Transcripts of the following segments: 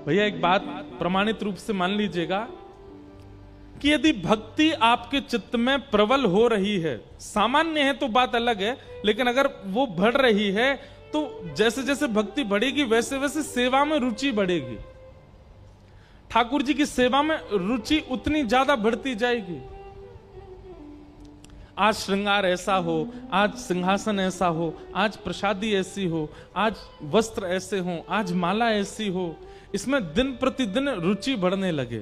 भैया एक बात प्रमाणित रूप से मान लीजिएगा कि यदि भक्ति आपके चित्त में प्रबल हो रही है, सामान्य है तो बात अलग है, लेकिन अगर वो बढ़ रही है तो जैसे जैसे भक्ति बढ़ेगी वैसे वैसे सेवा में रुचि बढ़ेगी। ठाकुर जी की सेवा में रुचि उतनी ज्यादा बढ़ती जाएगी। आज श्रृंगार ऐसा हो, आज सिंहासन ऐसा हो, आज प्रसादी ऐसी हो, आज वस्त्र ऐसे हो, आज माला ऐसी हो, इसमें दिन प्रतिदिन रुचि बढ़ने लगे।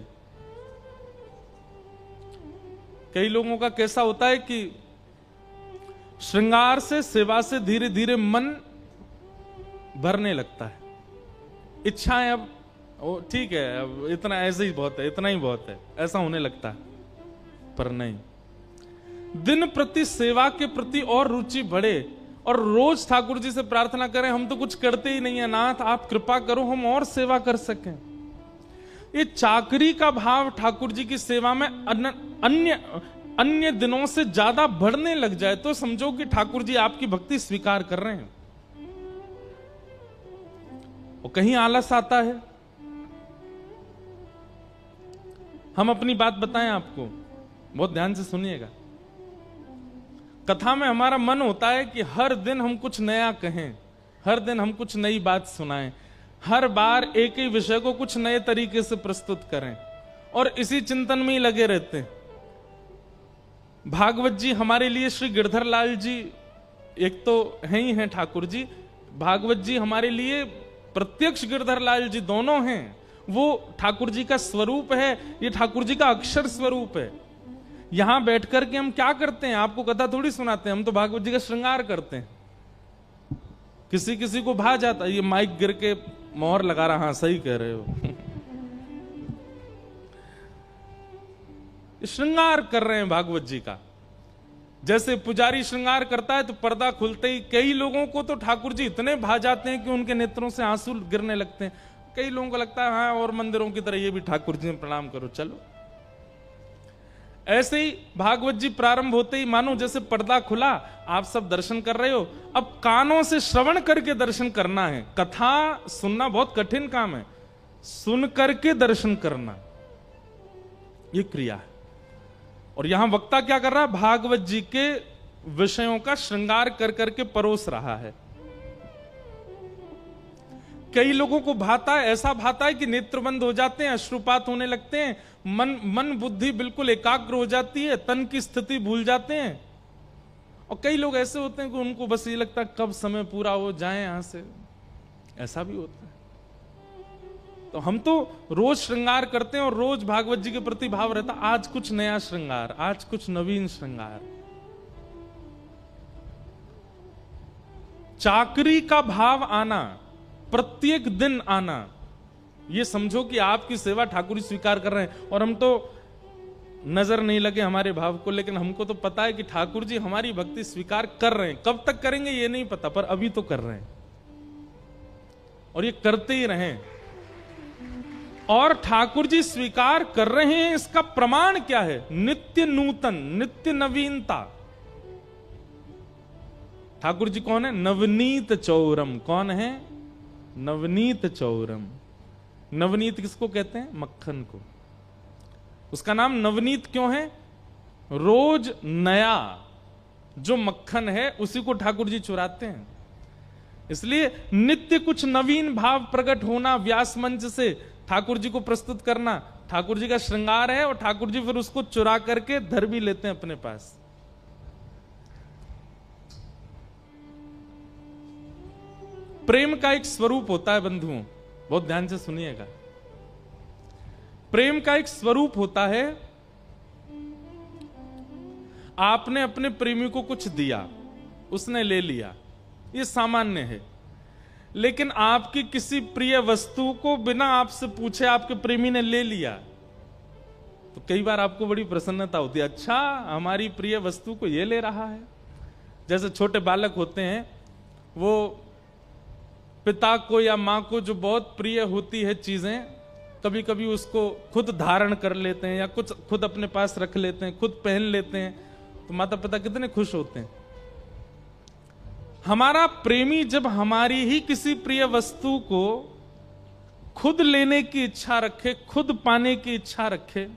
कई लोगों का कैसा होता है कि श्रृंगार से, सेवा से धीरे धीरे मन भरने लगता है। इच्छाएं अब ठीक है, अब इतना ऐसे ही बहुत है, इतना ही बहुत है, ऐसा होने लगता है। पर नहीं, दिन प्रति सेवा के प्रति और रुचि बढ़े और रोज ठाकुर जी से प्रार्थना करें, हम तो कुछ करते ही नहीं है नाथ, आप कृपा करो हम और सेवा कर सकें। ये चाकरी का भाव ठाकुर जी की सेवा में अन्य दिनों से ज्यादा बढ़ने लग जाए तो समझो कि ठाकुर जी आपकी भक्ति स्वीकार कर रहे हैं। और कहीं आलस आता है। हम अपनी बात बताएं आपको, बहुत ध्यान से सुनिएगा। कथा में हमारा मन होता है कि हर दिन हम कुछ नया कहें, हर दिन हम कुछ नई बात सुनाएं, हर बार एक ही विषय को कुछ नए तरीके से प्रस्तुत करें और इसी चिंतन में ही लगे रहते हैं। भागवत जी हमारे लिए श्री गिरधर लाल जी एक तो हैं ही हैं ठाकुर जी, भागवत जी हमारे लिए प्रत्यक्ष गिरधर लाल जी दोनों हैं। वो ठाकुर जी का स्वरूप है, ये ठाकुर जी का अक्षर स्वरूप है। यहां बैठकर के हम क्या करते हैं, आपको कथा थोड़ी सुनाते हैं, हम तो भागवत जी का श्रृंगार करते हैं। किसी किसी को भा जाता, ये माइक गिर के मोहर लगा रहा, हाँ सही कह रहे हो श्रृंगार कर रहे हैं भागवत जी का। जैसे पुजारी श्रृंगार करता है तो पर्दा खुलते ही कई लोगों को तो ठाकुर जी इतने भा जाते हैं कि उनके नेत्रों से आंसू गिरने लगते हैं। कई लोगों को लगता है हाँ और मंदिरों की तरह ये भी ठाकुर जी में प्रणाम करो, चलो। ऐसे ही भागवत जी प्रारंभ होते ही मानो जैसे पर्दा खुला, आप सब दर्शन कर रहे हो, अब कानों से श्रवण करके दर्शन करना है। कथा सुनना बहुत कठिन काम है, सुन करके दर्शन करना ये क्रिया है। और यहां वक्ता क्या कर रहा है, भागवत जी के विषयों का श्रृंगार कर करके परोस रहा है। कई लोगों को भाता है, ऐसा भाता है कि नेत्र बंद हो जाते हैं, अश्रुपात होने लगते हैं, मन बुद्धि बिल्कुल एकाग्र हो जाती है, तन की स्थिति भूल जाते हैं। और कई लोग ऐसे होते हैं कि उनको बस ये लगता है कब समय पूरा हो जाए यहां से, ऐसा भी होता है। तो हम तो रोज श्रृंगार करते हैं और रोज भागवत जी के प्रति भाव रहता, आज कुछ नया श्रृंगार, आज कुछ नवीन श्रृंगार। चाकरी का भाव आना, प्रत्येक दिन आना, ये समझो कि आपकी सेवा ठाकुर स्वीकार कर रहे हैं। और हम तो नजर नहीं लगे हमारे भाव को, लेकिन हमको तो पता है कि ठाकुर जी हमारी भक्ति स्वीकार कर रहे हैं। कब तक करेंगे ये नहीं पता, पर अभी तो कर रहे हैं और ये करते ही रहें। और ठाकुर जी स्वीकार कर रहे हैं, इसका प्रमाण क्या है? नित्य नूतन, नित्य नवीनता। ठाकुर जी कौन है? नवनीत चौरम। कौन है? नवनीत चौरम। नवनीत किसको कहते हैं? मक्खन को। उसका नाम नवनीत क्यों है? रोज नया जो मक्खन है उसी को ठाकुर जी चुराते हैं। इसलिए नित्य कुछ नवीन भाव प्रकट होना, व्यास मंच से ठाकुर जी को प्रस्तुत करना ठाकुर जी का श्रृंगार है। और ठाकुर जी फिर उसको चुरा करके धर भी लेते हैं अपने पास। प्रेम का एक स्वरूप होता है बंधुओं, बहुत ध्यान से सुनिएगा। प्रेम का एक स्वरूप होता है, आपने अपने प्रेमी को कुछ दिया, उसने ले लिया, ये सामान्य है। लेकिन आपकी किसी प्रिय वस्तु को बिना आपसे पूछे आपके प्रेमी ने ले लिया तो कई बार आपको बड़ी प्रसन्नता होती है, अच्छा हमारी प्रिय वस्तु को ये ले रहा है। जैसे छोटे बालक होते हैं, वो पिता को या मां को जो बहुत प्रिय होती है चीजें, कभी कभी उसको खुद धारण कर लेते हैं या कुछ खुद अपने पास रख लेते हैं, खुद पहन लेते हैं, तो माता पिता कितने खुश होते हैं। हमारा प्रेमी जब हमारी ही किसी प्रिय वस्तु को खुद लेने की इच्छा रखे, खुद पाने की इच्छा रखे।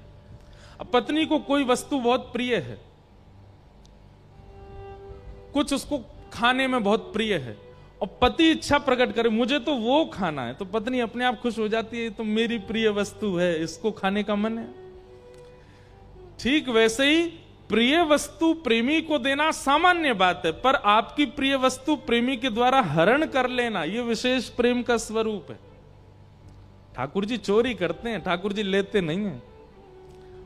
अब पत्नी को कोई वस्तु बहुत प्रिय है, कुछ उसको खाने में बहुत प्रिय है, और पति इच्छा प्रकट करे मुझे तो वो खाना है, तो पत्नी अपने आप खुश हो जाती है, तो मेरी प्रिय वस्तु है, इसको खाने का मन है। ठीक वैसे ही प्रिय वस्तु प्रेमी को देना सामान्य बात है, पर आपकी प्रिय वस्तु प्रेमी के द्वारा हरण कर लेना, यह विशेष प्रेम का स्वरूप है। ठाकुर जी चोरी करते हैं, ठाकुर जी लेते नहीं हैं।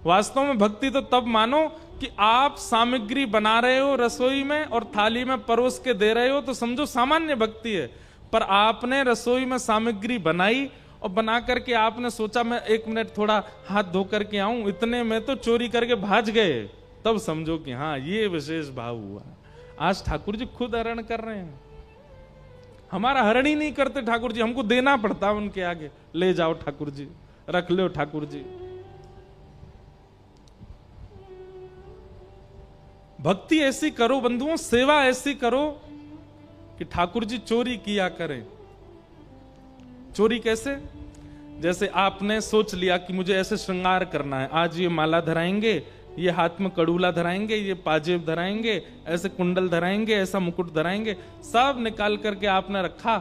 वास्तव में भक्ति तो तब मानो कि आप सामग्री बना रहे हो रसोई में और थाली में परोस के दे रहे हो, तो समझो सामान्य भक्ति है। पर आपने रसोई में सामग्री बनाई और बना करके आपने सोचा मैं 1 मिनट थोड़ा हाथ धो करके आऊं, इतने में तो चोरी करके भाज गए, तब समझो कि हाँ ये विशेष भाव हुआ। आज ठाकुर जी खुद हरण कर रहे हैं, हमारा हरण ही नहीं करते ठाकुर जी, हमको देना पड़ता है उनके आगे, ले जाओ ठाकुर जी, रख लो ठाकुर जी। भक्ति ऐसी करो बंधुओं, सेवा ऐसी करो कि ठाकुर जी चोरी किया करें। चोरी कैसे? जैसे आपने सोच लिया कि मुझे ऐसे श्रृंगार करना है, आज ये माला धराएंगे, ये हाथ में कड़ूला धराएंगे, ये पाजेब धराएंगे, ऐसे कुंडल धराएंगे, ऐसा मुकुट धराएंगे, सब निकाल करके आपने रखा।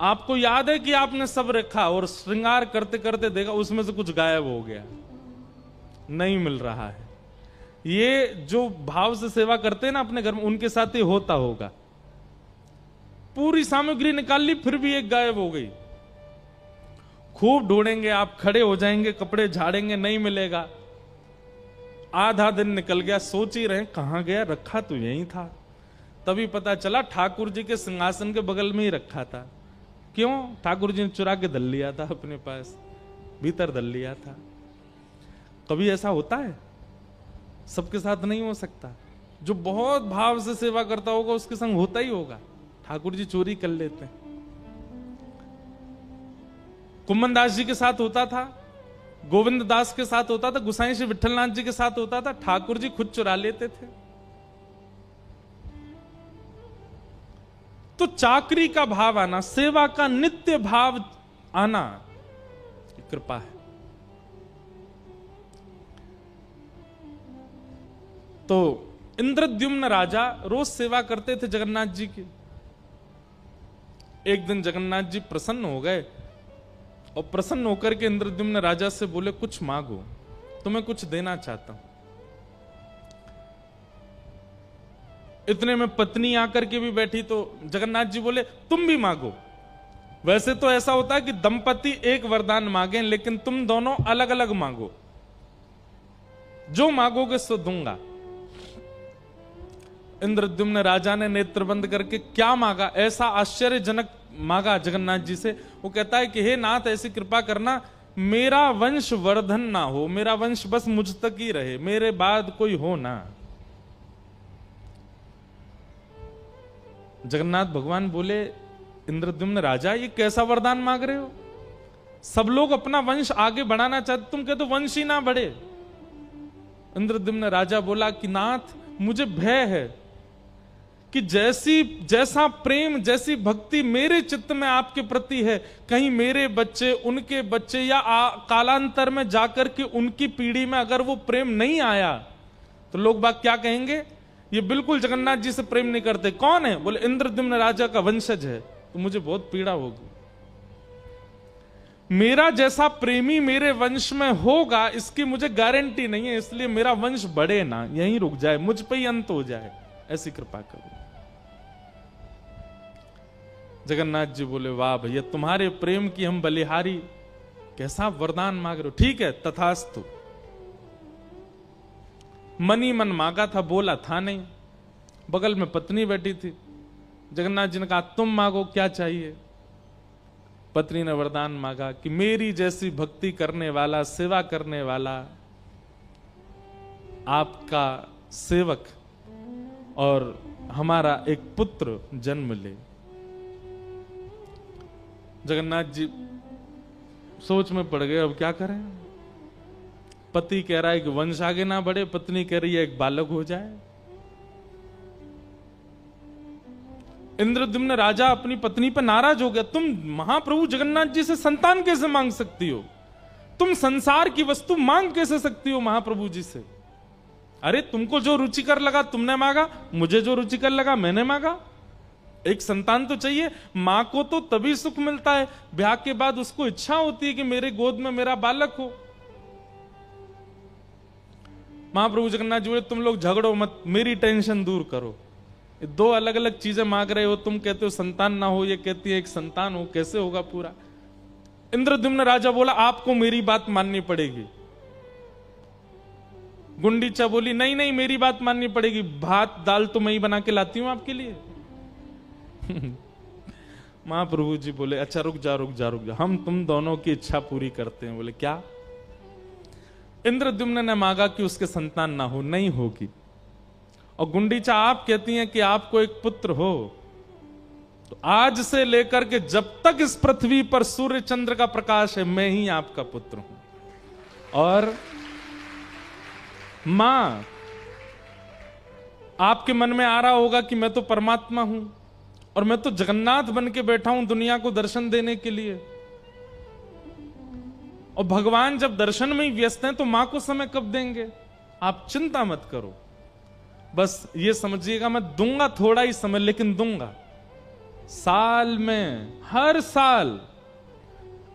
आपको याद है कि आपने सब रखा, और श्रृंगार करते करते देखा उसमें से कुछ गायब हो गया, नहीं मिल रहा है। ये जो भाव से सेवा करते हैं ना अपने घर में, उनके साथ ही होता होगा। पूरी सामग्री निकाल ली, फिर भी एक गायब हो गई। खूब ढूंढेंगे, आप खड़े हो जाएंगे, कपड़े झाड़ेंगे, नहीं मिलेगा। आधा दिन निकल गया, सोच ही रहे कहां गया, रखा तो यहीं था। तभी पता चला ठाकुर जी के सिंहासन के बगल में ही रखा था। क्यों? ठाकुर जी ने चुरा के धल लिया था अपने पास, भीतर धल लिया था। कभी ऐसा होता है? सबके साथ नहीं हो सकता। जो बहुत भाव से सेवा करता होगा उसके संग होता ही होगा। ठाकुर जी चोरी कर लेते हैं। कुम्मन दास जी के साथ होता था, गोविंद दास के साथ होता था, गुसाई श्री विठलनाथ जी के साथ होता था, ठाकुर जी खुद चुरा लेते थे। तो चाकरी का भाव आना, सेवा का नित्य भाव आना कृपा है। तो इंद्रद्युम्न राजा रोज सेवा करते थे जगन्नाथ जी की। एक दिन जगन्नाथ जी प्रसन्न हो गए और प्रसन्न होकर के इंद्रद्युम्न राजा से बोले कुछ मांगो, तुम्हें कुछ देना चाहता हूं। इतने में पत्नी आकर के भी बैठी, तो जगन्नाथ जी बोले तुम भी मांगो। वैसे तो ऐसा होता है कि दंपति एक वरदान मांगे, लेकिन तुम दोनों अलग अलग मांगो, जो मांगोगे सो दूंगा। इंद्रद्युम्न राजा ने नेत्र बंद करके क्या मांगा, ऐसा आश्चर्यजनक मांगा जगन्नाथ जी से। वो कहता है कि हे नाथ, ऐसी कृपा करना मेरा वंश वर्धन ना हो, मेरा वंश बस मुझ तक ही रहे, मेरे बाद कोई हो ना। जगन्नाथ भगवान बोले इंद्रद्युम्न राजा, ये कैसा वरदान मांग रहे हो? सब लोग अपना वंश आगे बढ़ाना चाहते, तुम कहते वंश ही ना बढ़े। इंद्रद्युम्न राजा बोला कि नाथ, मुझे भय है कि जैसा प्रेम, जैसी भक्ति मेरे चित्त में आपके प्रति है, कहीं मेरे बच्चे, उनके बच्चे या कालांतर में जाकर के उनकी पीढ़ी में अगर वो प्रेम नहीं आया तो लोग बाग क्या कहेंगे, ये बिल्कुल जगन्नाथ जी से प्रेम नहीं करते। कौन है? बोले इंद्रद्युम्न राजा का वंशज है, तो मुझे बहुत पीड़ा होगी। मेरा जैसा प्रेमी मेरे वंश में होगा इसकी मुझे गारंटी नहीं है, इसलिए मेरा वंश बढ़े ना, यहीं रुक जाए, मुझ पे ही अंत हो जाए, ऐसी कृपा करो। जगन्नाथ जी बोले वाह भैया, तुम्हारे प्रेम की हम बलिहारी, कैसा वरदान मांग रहे हो। ठीक है, तथास्तु। मन ही मन मांगा था, बोला था नहीं। बगल में पत्नी बैठी थी। जगन्नाथ जी ने कहा तुम मांगो, क्या चाहिए? पत्नी ने वरदान मांगा कि मेरी जैसी भक्ति करने वाला, सेवा करने वाला आपका सेवक और हमारा एक पुत्र जन्म ले। जगन्नाथ जी सोच में पड़ गए, अब क्या करें। पति कह रहा है कि वंश आगे ना बढ़े, पत्नी कह रही है एक बालक हो जाए। इंद्रद्युम्न राजा अपनी पत्नी पर नाराज हो गया, तुम महाप्रभु जगन्नाथ जी से संतान कैसे मांग सकती हो, तुम संसार की वस्तु मांग कैसे सकती हो महाप्रभु जी से? अरे तुमको जो रुचिकर लगा तुमने मांगा, मुझे जो रुचिकर लगा मैंने मांगा। एक संतान तो चाहिए। मां को तो तभी सुख मिलता है, ब्याह के बाद उसको इच्छा होती है कि मेरे गोद में मेरा बालक हो। महाप्रभु जगन्नाथ जी बोले, तुम लोग झगड़ो मत, मेरी टेंशन दूर करो। दो अलग अलग चीजें मांग रहे हो, तुम कहते हो संतान ना हो, ये कहती है एक संतान हो, कैसे होगा पूरा? इंद्रद्युम्न राजा बोला, आपको मेरी बात माननी पड़ेगी। गुंडीचा बोली, नहीं नहीं मेरी बात माननी पड़ेगी, भात दाल तो मैं ही बना के लाती हूं आपके लिए। महाप्रभु जी बोले, अच्छा रुक जा रुक जा रुक जा, हम तुम दोनों की इच्छा पूरी करते हैं। बोले क्या? इंद्रद्युम्न ने मांगा कि उसके संतान ना हो, नहीं होगी। और गुंडीचा आप कहती हैं कि आपको एक पुत्र हो, तो आज से लेकर के जब तक इस पृथ्वी पर सूर्य चंद्र का प्रकाश है, मैं ही आपका पुत्र हूं। और मां, आपके मन में आ रहा होगा कि मैं तो परमात्मा हूं और मैं तो जगन्नाथ बन के बैठा हूं दुनिया को दर्शन देने के लिए, और भगवान जब दर्शन में ही व्यस्त हैं तो मां को समय कब देंगे? आप चिंता मत करो, बस ये समझिएगा मैं दूंगा थोड़ा ही समय, लेकिन दूंगा। साल में हर साल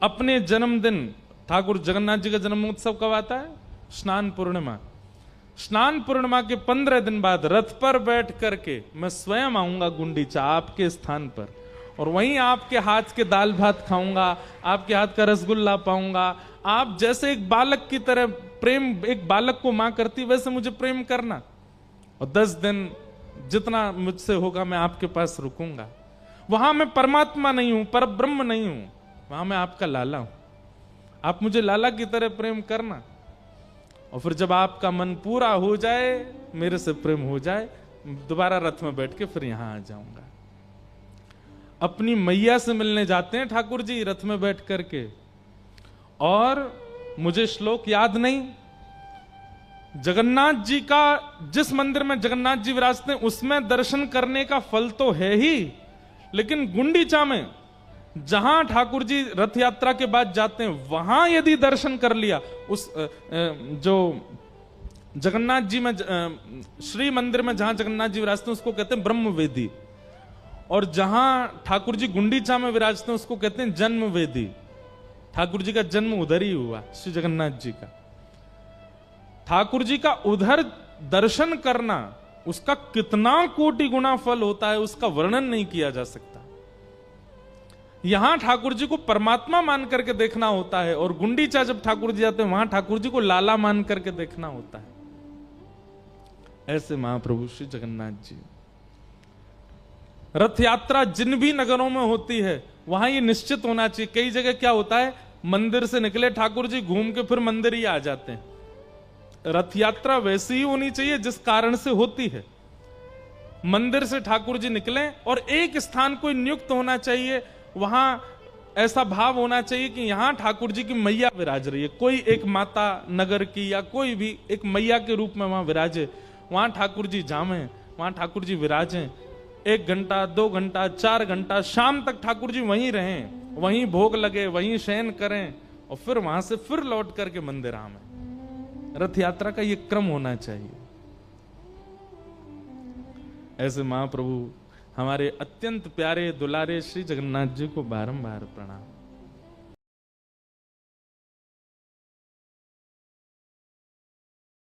अपने जन्मदिन, ठाकुर जगन्नाथ जी का जन्म उत्सव कब आता है? स्नान पूर्णिमा। स्नान पूर्णिमा के 15 दिन बाद रथ पर बैठ करके मैं स्वयं आऊंगा गुंडीचा आपके स्थान पर, और वहीं आपके हाथ के दाल भात खाऊंगा, आपके हाथ का रसगुल्ला पाऊंगा। आप जैसे एक बालक की तरह प्रेम एक बालक को मां करती, वैसे मुझे प्रेम करना, और 10 दिन जितना मुझसे होगा मैं आपके पास रुकूंगा। वहां मैं परमात्मा नहीं हूं, पर ब्रह्म नहीं हूं, वहां मैं आपका लाला हूं। आप मुझे लाला की तरह प्रेम करना, और फिर जब आपका मन पूरा हो जाए, मेरे से प्रेम हो जाए, दोबारा रथ में बैठ के फिर यहां आ जाऊंगा। अपनी मैया से मिलने जाते हैं ठाकुर जी रथ में बैठ करके, और मुझे श्लोक याद नहीं, जगन्नाथ जी का जिस मंदिर में जगन्नाथ जी विराजते हैं उसमें दर्शन करने का फल तो है ही, लेकिन गुंडीचा में जहां ठाकुर जी रथ यात्रा के बाद जाते हैं, वहां यदि दर्शन कर लिया, उस जो जगन्नाथ जी में श्री मंदिर में जहां जगन्नाथ जी विराजते हैं उसको कहते हैं ब्रह्मवेदी, और जहां ठाकुर जी गुंडीचा में विराजते हैं उसको कहते हैं जन्मवेदी। ठाकुर जी का जन्म उधर ही हुआ, श्री जगन्नाथ जी का। ठाकुर जी का उधर दर्शन करना, उसका कितना कोटि गुना फल होता है, उसका वर्णन नहीं किया जा सकता। यहां ठाकुर जी को परमात्मा मान करके देखना होता है, और गुंडीचा जब ठाकुर जी आते हैं वहां ठाकुर जी को लाला मान करके देखना होता है। ऐसे महाप्रभु श्री जगन्नाथ जी। रथ यात्रा जिन भी नगरों में होती है वहां ये निश्चित होना चाहिए। कई जगह क्या होता है, मंदिर से निकले ठाकुर जी, घूम के फिर मंदिर ही आ जाते हैं। रथ यात्रा वैसी ही होनी चाहिए जिस कारण से होती है। मंदिर से ठाकुर जी निकले और एक स्थान कोई नियुक्त होना चाहिए, वहां ऐसा भाव होना चाहिए कि यहां ठाकुर जी की मैया विराज रही है, कोई एक माता नगर की या कोई भी एक मैया के रूप में वहां विराजे, वहां ठाकुर जी जामे, वहां ठाकुर जी विराजें। 1 घंटा 2 घंटा 4 घंटा शाम तक ठाकुर जी वहीं रहें, वहीं भोग लगे, वहीं शयन करें, और फिर वहां से फिर लौट करके मंदिर आवे। रथ यात्रा का ये क्रम होना चाहिए। ऐसे महाप्रभु हमारे अत्यंत प्यारे दुलारे श्री जगन्नाथ जी को बारंबार प्रणाम।